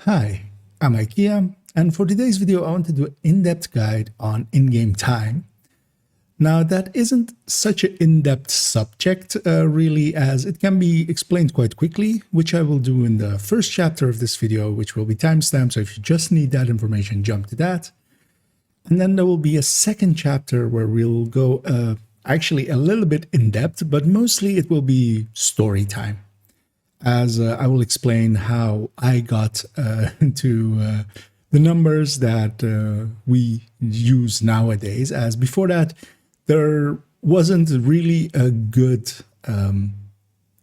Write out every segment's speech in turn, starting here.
Hi, I'm iKia, and for today's video, I want to do an in-depth guide on in-game time. Now, that isn't such an in-depth subject, really, as it can be explained quite quickly, which I will do in the first chapter of this video, which will be timestamped, so if you just need that information, jump to that. And then there will be a second chapter where we'll go actually a little bit in-depth, but mostly it will be story time, as I will explain how I got to the numbers that we use nowadays, as before that, there wasn't really a good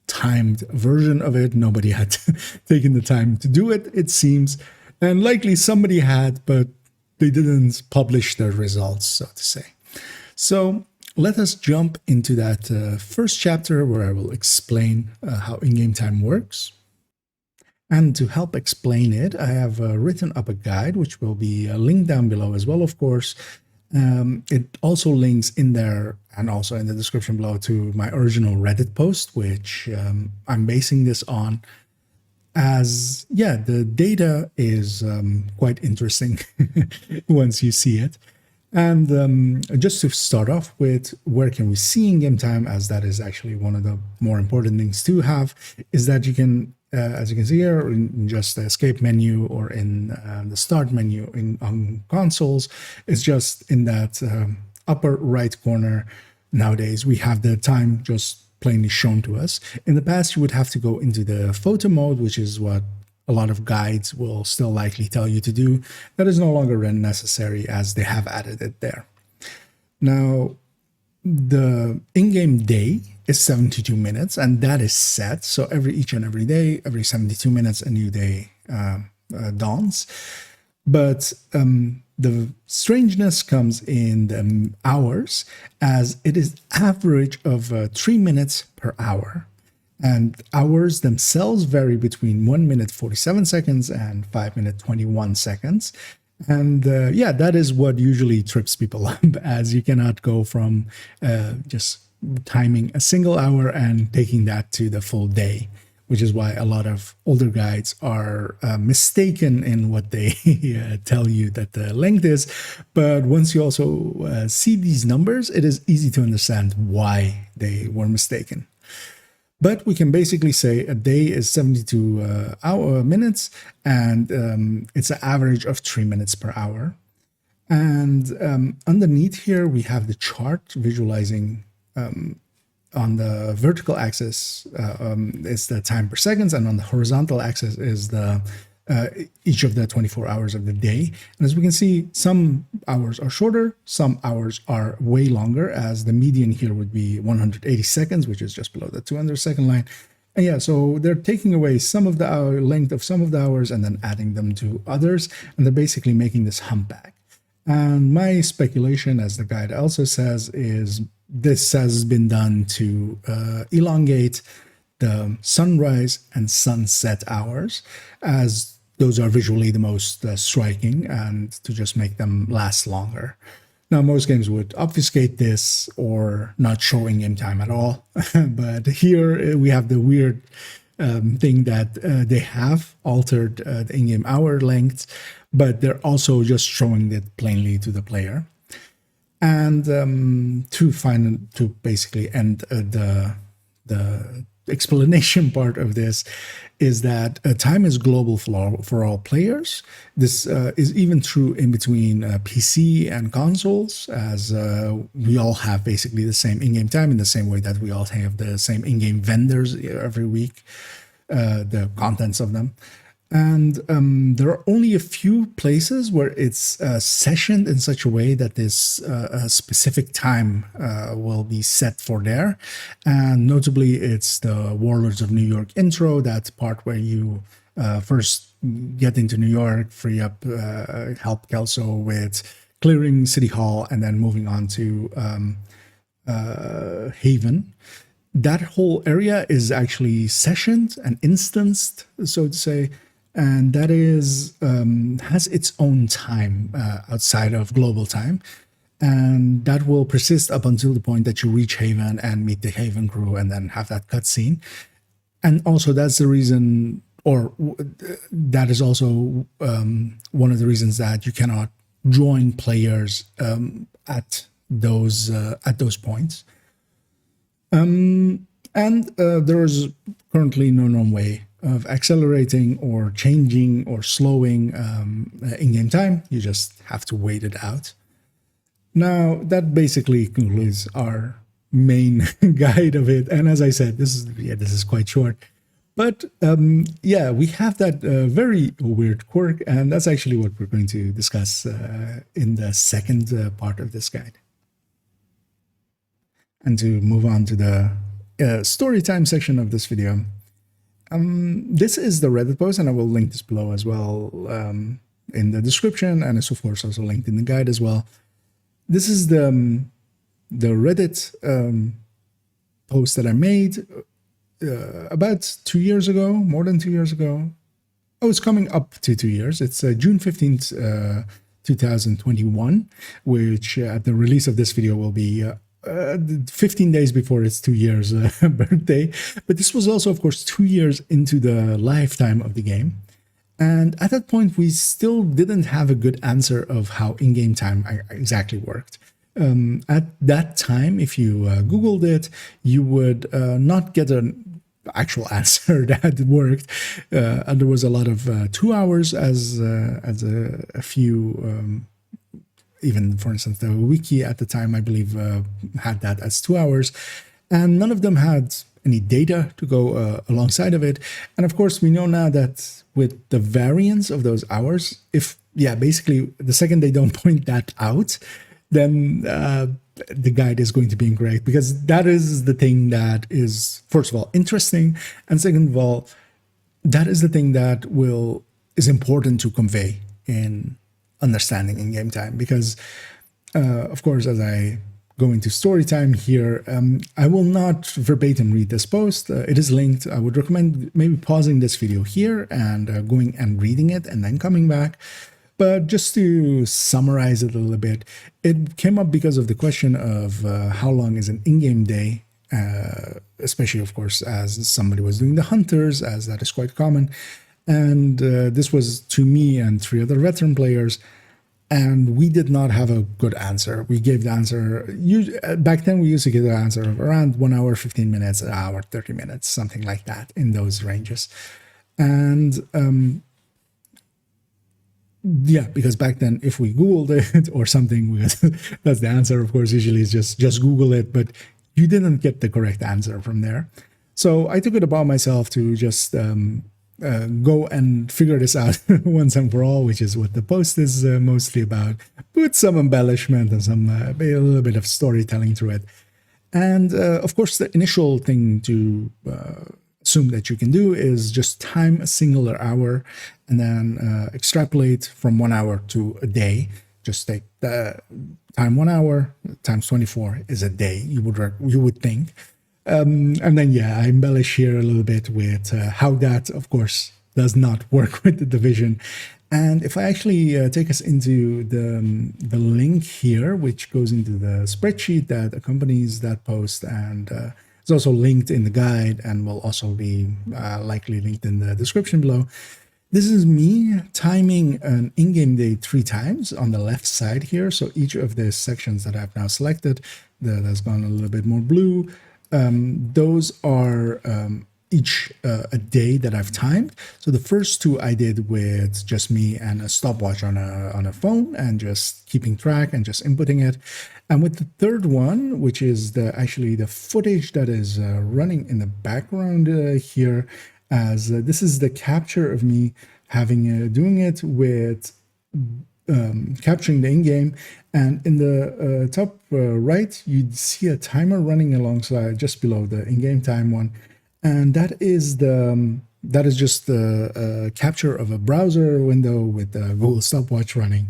timed version of it. Nobody had taken the time to do it, it seems. And likely somebody had, but they didn't publish their results, so to say. So let us jump into that first chapter where I will explain how in-game time works. And to help explain it, I have written up a guide, which will be linked down below as well, of course. It also links in there and also in the description below to my original Reddit post, which I'm basing this on, as, yeah, the data is quite interesting once you see it. And just to start off with, where can we see in-game time, as that is actually one of the more important things to have, is that you can, as you can see here, in just the escape menu or in the start menu on consoles, it's just in that upper right corner. Nowadays, we have the time just plainly shown to us. In the past, you would have to go into the photo mode, which is what a lot of guides will still likely tell you to do. That is no longer necessary, as they have added it there. Now, the in-game day is 72 minutes, and that is set. So each and every day, every 72 minutes, a new day dawns. But the strangeness comes in the hours, as it is average of 3 minutes per hour. And hours themselves vary between 1 minute 47 seconds and 5 minute 21 seconds. And yeah, that is what usually trips people up, as you cannot go from just timing a single hour and taking that to the full day, which is why a lot of older guides are mistaken in what they tell you that the length is. But once you also see these numbers, it is easy to understand why they were mistaken. But we can basically say a day is 72 minutes, and it's an average of 3 minutes per hour. And underneath here, we have the chart visualizing on the vertical axis is the time per seconds, and on the horizontal axis is the each of the 24 hours of the day. And as we can see, some hours are shorter, some hours are way longer, as the median here would be 180 seconds, which is just below the 200-second line. And yeah, so they're taking away some of the length of some of the hours and then adding them to others, and they're basically making this humpback. And my speculation, as the guide also says, is this has been done to elongate the sunrise and sunset hours, as those are visually the most striking, and to just make them last longer. Now, most games would obfuscate this or not show in-game time at all, but here we have the weird thing that they have altered the in-game hour length, but they're also just showing it plainly to the player. And to basically end the explanation part of this, is that time is global for all players. This is even true in between PC and consoles, as we all have basically the same in-game time, in the same way that we all have the same in-game vendors every week, the contents of them. And there are only a few places where it's sessioned in such a way that this specific time will be set for there. And notably, it's the Warlords of New York intro, that part where you first get into New York, free up, help Kelso with clearing City Hall, and then moving on to Haven. That whole area is actually sessioned and instanced, so to say. And that is has its own time outside of global time. And that will persist up until the point that you reach Haven and meet the Haven crew and then have that cutscene. And also, that's the reason or that is also one of the reasons that you cannot join players at those points. And there is currently no known way of accelerating or changing or slowing in-game time. You just have to wait it out. Now, that basically concludes our main guide of it. And as I said, this is quite short. But yeah, we have that very weird quirk, and that's actually what we're going to discuss in the second part of this guide. And to move on to the story time section of this video, this is the Reddit post, and I will link this below as well in the description, and it's of course also linked in the guide as well. This is the Reddit post that I made about 2 years ago, more than 2 years ago. Oh, it's coming up to 2 years. It's June 15th, 2021, which at the release of this video will be 15 days before its 2 years birthday. But this was also, of course, 2 years into the lifetime of the game. And at that point, we still didn't have a good answer of how in-game time exactly worked. At that time, if you Googled it, you would not get an actual answer that worked. And there was a lot of 2 hours as a few, even for instance, the wiki at the time, I believe, had that as 2 hours. And none of them had any data to go alongside of it. And of course, we know now that with the variance of those hours, basically the second they don't point that out, then the guide is going to be incorrect, because that is the thing that is, first of all, interesting, and second of all, that is the thing that is important to convey in understanding in-game time. Because, of course, as I go into story time here, I will not verbatim read this post. It is linked. I would recommend maybe pausing this video here and going and reading it and then coming back. But just to summarize it a little bit, it came up because of the question of how long is an in-game day, especially, of course, as somebody was doing the hunters, as that is quite common. And this was to me and 3 other veteran players, and we did not have a good answer. We gave the answer, back then we used to give the answer of around 1 hour, 15 minutes, an hour, 30 minutes, something like that, in those ranges. And yeah, because back then, if we Googled it or something, that's the answer. Of course, usually it's just Google it, but you didn't get the correct answer from there. So I took it upon myself to just go and figure this out once and for all, which is what the post is mostly about, with some embellishment and some a little bit of storytelling through it. And of course, the initial thing to assume that you can do is just time a singular hour and then extrapolate from 1 hour to a day. Just take the time 1 hour times 24 is a day, you would think. And then, yeah, I embellish here a little bit with how that, of course, does not work with the division. And if I actually take us into the link here, which goes into the spreadsheet that accompanies that post, and it's also linked in the guide and will also be likely linked in the description below. This is me timing an in-game day 3 times on the left side here. So each of the sections that I've now selected, that's gone a little bit more blue, those are each a day that I've timed. So the first 2 I did with just me and a stopwatch on a phone and just keeping track and just inputting it. And with the third one, which is actually the footage that is running in the background here, as this is the capture of me having doing it with capturing the in-game, and in the top right you see a timer running alongside just below the in-game time one, and that is just the capture of a browser window with the Google stopwatch running,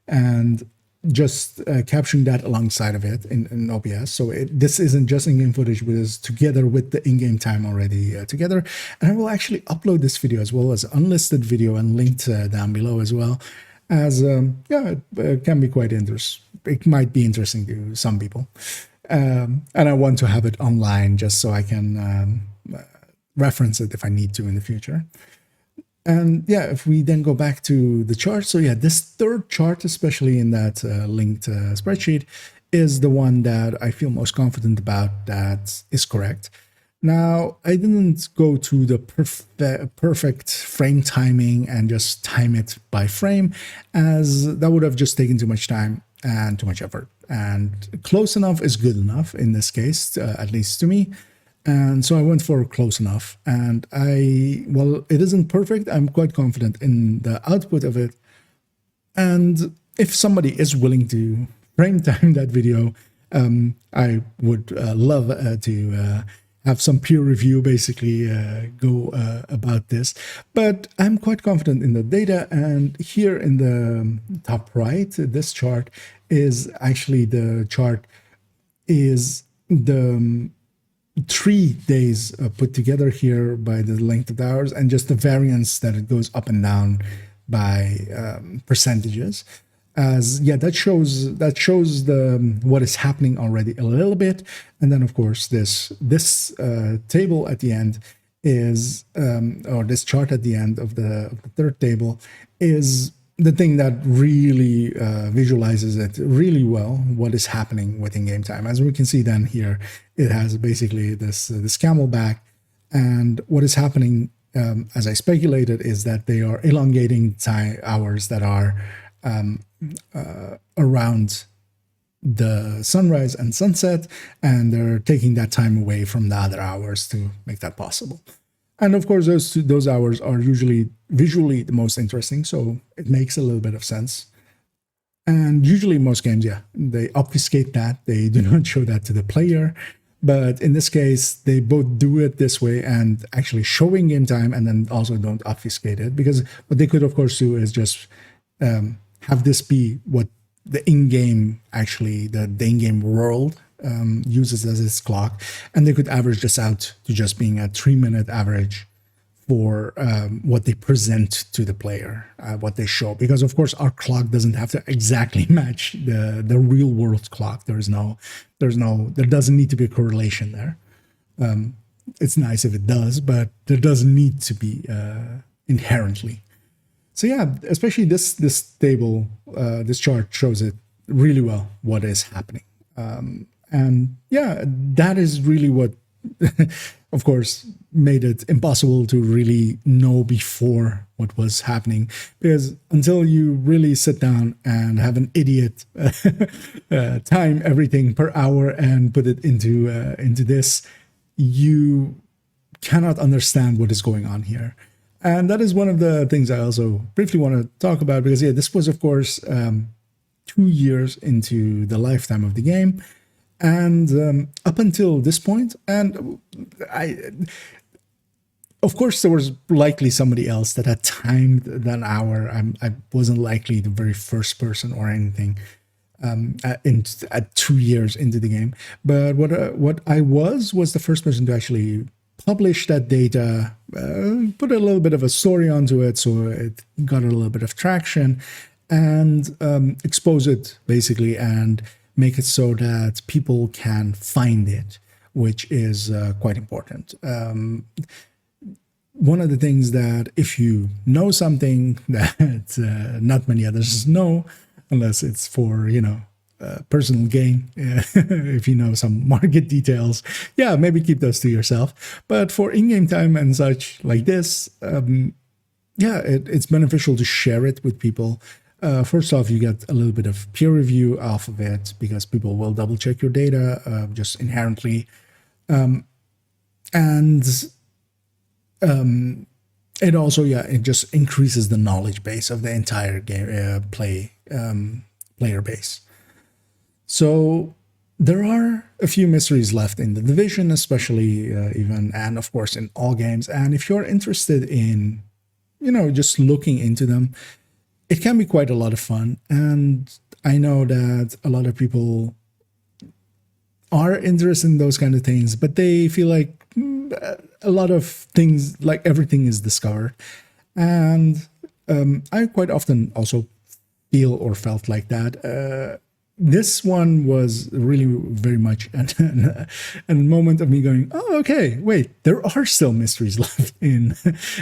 and just capturing that alongside of it in OBS. So this isn't just in-game footage, but is together with the in-game time already together. And I will actually upload this video as well as unlisted video and linked down below as well, as it can be quite interesting. It might be interesting to some people. And I want to have it online just so I can reference it if I need to in the future. And yeah, if we then go back to the chart, so yeah, this third chart, especially in that linked spreadsheet, is the one that I feel most confident about that is correct. Now, I didn't go to the perfect frame timing and just time it by frame, as that would have just taken too much time and too much effort. And close enough is good enough in this case, at least to me. And so I went for close enough. And well, it isn't perfect. I'm quite confident in the output of it. And if somebody is willing to frame time that video, I would love to have some peer review basically go about this. But I'm quite confident in the data. And here in the top right, this chart is actually the chart is the 3 days put together here by the length of the hours and just the variance that it goes up and down by percentages. As yeah, that shows the what is happening already a little bit, and then of course this table at the end is or this chart at the end of the third table is the thing that really visualizes it really well, what is happening with in-game time. As we can see then here, it has basically this camelback, and what is happening, as I speculated, is that they are elongating time hours that are around the sunrise and sunset, and they're taking that time away from the other hours to make that possible. And of course, those hours are usually visually the most interesting, so it makes a little bit of sense. And usually most games, yeah, they obfuscate that. They do not show that to the player. But in this case, they both do it this way and actually showing game time, and then also don't obfuscate it. Because what they could, of course, do is just have this be what the in-game, actually, the in-game world uses as its clock. And they could average this out to just being a 3-minute average for what they present to the player, what they show. Because, of course, our clock doesn't have to exactly match the real world clock. There doesn't need to be a correlation there. It's nice if it does, but there doesn't need to be inherently. So yeah, especially this table, this chart shows it really well, what is happening. And yeah, that is really what, of course, made it impossible to really know before what was happening. Because until you really sit down and have an idiot time everything per hour and put it into this, you cannot understand what is going on here. And that is one of the things I also briefly want to talk about, because yeah, this was, of course, 2 years into the lifetime of the game. And up until this point, and of course, there was likely somebody else that had timed that hour. I wasn't likely the very first person or anything at 2 years into the game. But what I was the first person to actually publish that data, put a little bit of a story onto it, so it got a little bit of traction, and expose it basically, and make it so that people can find it, which is quite important. One of the things that if you know something that not many others know, unless it's for, personal gain, if you know some market details, yeah, maybe keep those to yourself. But for in-game time and such like this, yeah, it's beneficial to share it with people. First off, you get a little bit of peer review off of it, because people will double check your data just inherently. And it also, yeah, it just increases the knowledge base of the entire game player base. So there are a few mysteries left in the division, especially even, and of course in all games. And if you're interested in, just looking into them, it can be quite a lot of fun. And I know that a lot of people are interested in those kind of things, but they feel like a lot of things, like everything is discovered. And I quite often also feel or felt like that. this one was really very much a moment of me going, oh, okay, wait, there are still mysteries left in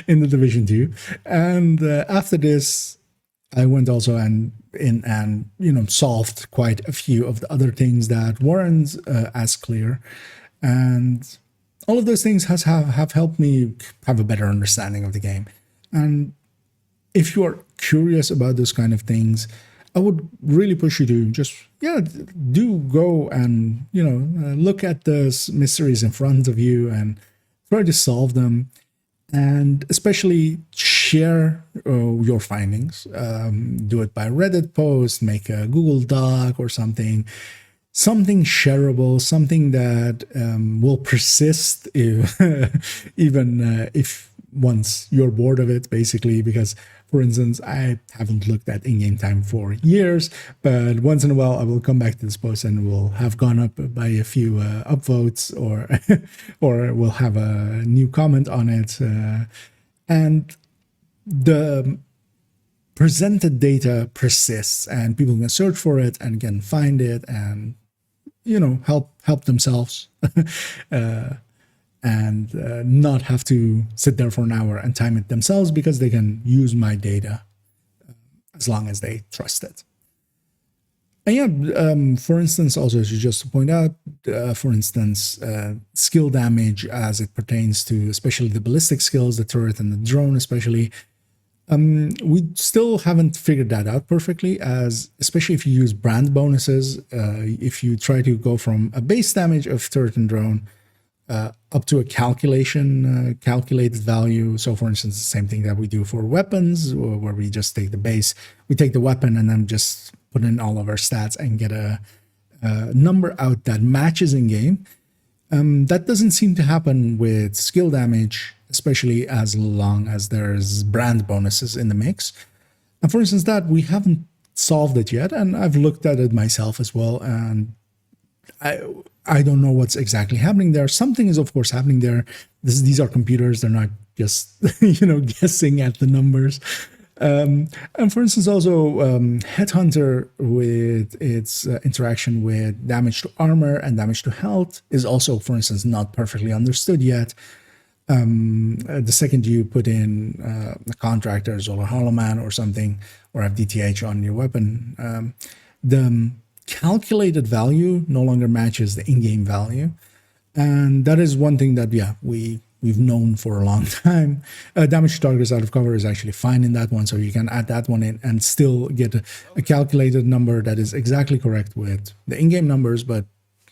the Division 2. And after this, I went also and solved quite a few of the other things that weren't as clear, and all of those things have helped me have a better understanding of the game. And if you are curious about those kind of things, I would really push you to just do go and look at those mysteries in front of you and try to solve them, and especially share your findings. Do it by Reddit post, make a Google Doc or something shareable, something that will persist even if once you're bored of it, basically. Because, for instance, I haven't looked at Ingame Time for years, but once in a while I will come back to this post and will have gone up by a few upvotes, or or we'll have a new comment on it, and the presented data persists, and people can search for it and can find it and help themselves. And not have to sit there for an hour and time it themselves, because they can use my data as long as they trust it. And for instance, also just to point out, for instance, skill damage as it pertains to especially the ballistic skills, the turret and the drone especially, we still haven't figured that out perfectly, as especially if you use brand bonuses. If you try to go from a base damage of turret and drone up to a calculated value. So for instance, the same thing that we do for weapons, where we just take the base, we take the weapon and then just put in all of our stats and get a number out that matches in game. That doesn't seem to happen with skill damage, especially as long as there's brand bonuses in the mix. And for instance, that we haven't solved it yet, and I've looked at it myself as well, and I don't know what's exactly happening there. Something is, of course, happening there. These are computers. They're not just, guessing at the numbers. And for instance, also Headhunter, with its interaction with damage to armor and damage to health, is also, for instance, not perfectly understood yet. The second you put in contractors or a hollow man or something, or have DTH on your weapon, the calculated value no longer matches the in-game value. And that is one thing that, we've known for a long time. Damage to targets out of cover is actually fine in that one, so you can add that one in and still get a calculated number that is exactly correct with the in-game numbers, but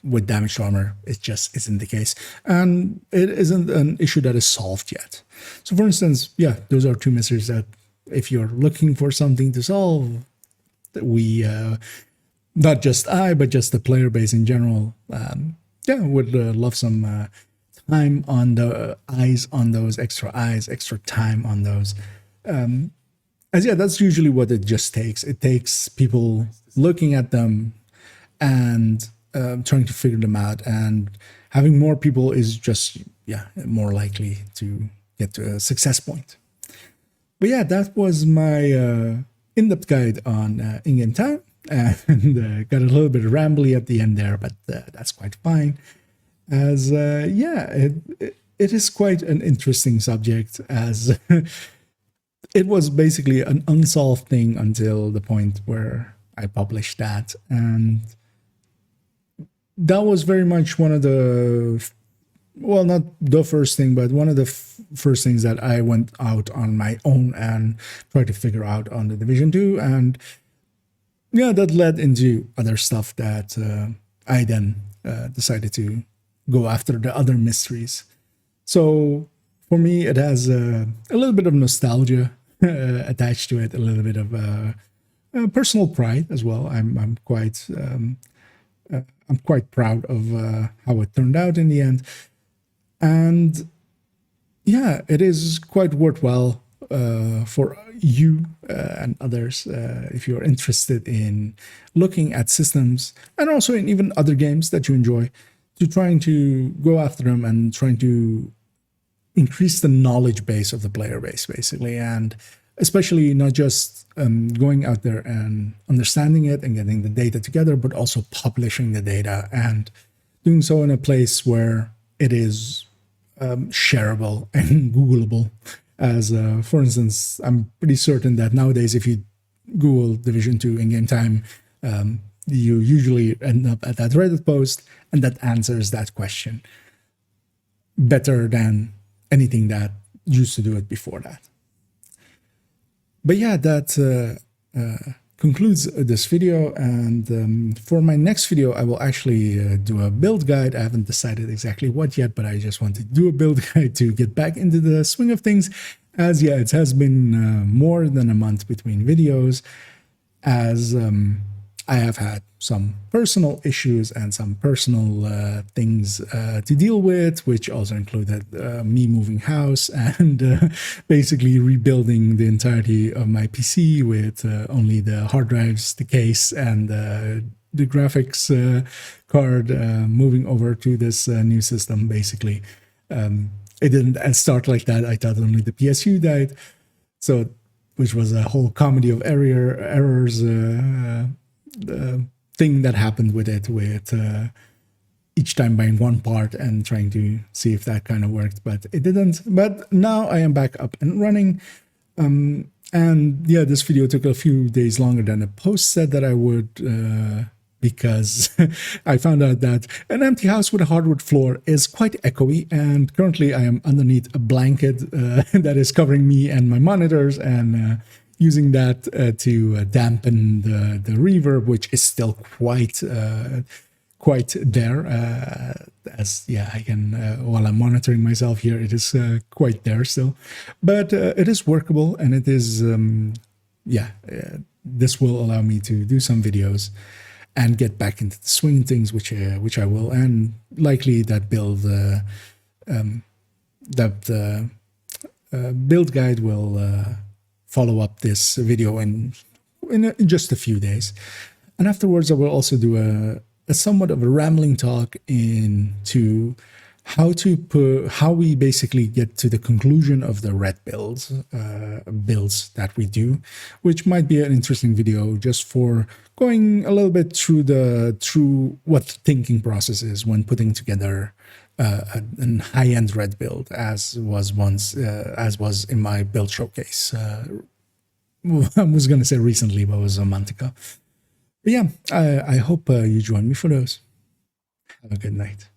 with damage to armor, it just isn't the case. And it isn't an issue that is solved yet. So for instance, those are two mysteries that if you're looking for something to solve, that we... not just I, but just the player base in general, would love some time on the eyes on those, extra time on those. That's usually what it just takes. It takes people looking at them and trying to figure them out, and having more people is just, more likely to get to a success point. But that was my in-depth guide on in-game time. And got a little bit rambly at the end there, but that's quite fine, as it is quite an interesting subject, as it was basically an unsolved thing until the point where I published that. And that was very much one of the, well, not the first thing, but one of the first things that I went out on my own and tried to figure out on the Division 2. And that led into other stuff that I then decided to go after the other mysteries. So for me, it has a little bit of nostalgia attached to it, a little bit of personal pride as well. I'm quite proud of how it turned out in the end, and it is quite worthwhile for you and others, if you're interested in looking at systems and also in even other games that you enjoy, to trying to go after them and trying to increase the knowledge base of the player base, basically, and especially not just going out there and understanding it and getting the data together, but also publishing the data and doing so in a place where it is shareable and Googleable. As for instance, I'm pretty certain that nowadays, if you Google Division 2 Ingame Time, you usually end up at that Reddit post, and that answers that question better than anything that used to do it before that. But yeah, that concludes this video. And for my next video, I will actually do a build guide. I haven't decided exactly what yet, but I just want to do a build guide to get back into the swing of things. As yeah, it has been more than a month between videos, as I have had some personal issues and some personal things to deal with, which also included me moving house and basically rebuilding the entirety of my PC with only the hard drives, the case, and the graphics card moving over to this new system, basically. It didn't start like that. I thought only the PSU died, so which was a whole comedy of errors thing that happened with it, with each time buying one part and trying to see if that kind of worked, but it didn't. But now I am back up and running. And yeah, this video took a few days longer than the post said that I would, because I found out that an empty house with a hardwood floor is quite echoey, and currently I am underneath a blanket that is covering me and my monitors, and using that to dampen the reverb, which is still quite there. As yeah, I can while I'm monitoring myself here, it is quite there still, but it is workable, and it is this will allow me to do some videos and get back into the swing of things, which I will, and likely that build build guide will follow up this video in just a few days. And afterwards, I will also do a somewhat of a rambling talk into how we basically get to the conclusion of the red builds that we do, which might be an interesting video just for going a little bit through what the thinking process is when putting together a high-end red build, as was in my build showcase. I was going to say recently, but it was a month ago. But yeah, I hope you join me for those. Have a good night.